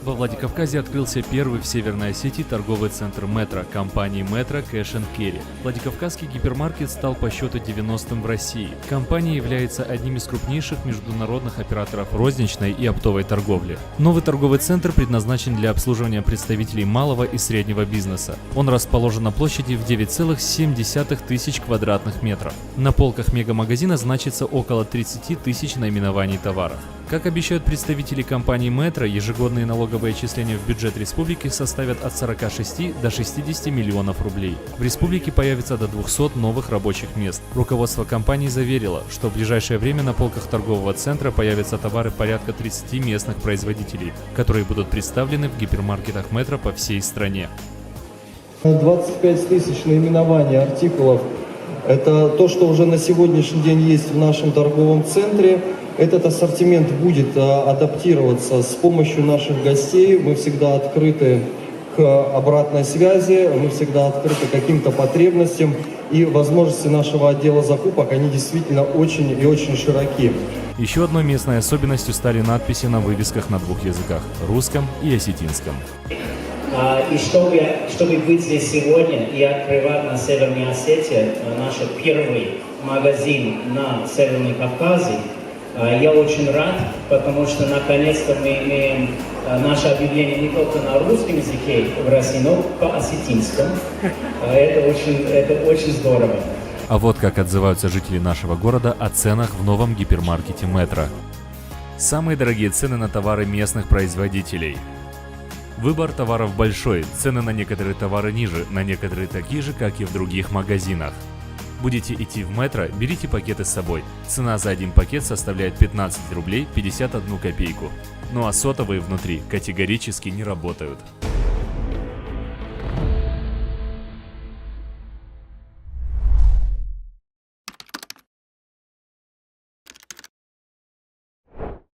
Во Владикавказе открылся первый в Северной Осетии торговый центр Metro компании Metro Cash & Carry. Владикавказский гипермаркет стал по счету 90-м в России. Компания является одним из крупнейших международных операторов розничной и оптовой торговли. Новый торговый центр предназначен для обслуживания представителей малого и среднего бизнеса. Он расположен на площади в 9,7 тысяч квадратных метров. На полках мегамагазина значится около 30 тысяч наименований товаров. Как обещают представители компании Metro, ежегодные налоговые отчисления в бюджет республики составят от 46 до 60 миллионов рублей. В республике появится до 200 новых рабочих мест. Руководство компании заверило, что в ближайшее время на полках торгового центра появятся товары порядка 30 местных производителей, которые будут представлены в гипермаркетах Metro по всей стране. 25 тысяч наименований артикулов – это то, что уже на сегодняшний день есть в нашем торговом центре. Этот ассортимент будет адаптироваться с помощью наших гостей. Мы всегда открыты к обратной связи, мы всегда открыты к каким-то потребностям. И возможности нашего отдела закупок, они действительно очень и очень широки. Еще одной местной особенностью стали надписи на вывесках на двух языках – русском и осетинском. И чтобы быть здесь сегодня и открывать на Северной Осетии наш первый магазин на Северном Кавказе, я очень рад, потому что наконец-то мы имеем наше объявление не только на русском языке в России, но по осетинскому. Это очень здорово. А вот как отзываются жители нашего города о ценах в новом гипермаркете Metro. Самые дорогие цены на товары местных производителей. Выбор товаров большой, цены на некоторые товары ниже, на некоторые такие же, как и в других магазинах. Будете идти в Metro, берите пакеты с собой. Цена за один пакет составляет 15 рублей 51 копейку. Ну а сотовые внутри категорически не работают.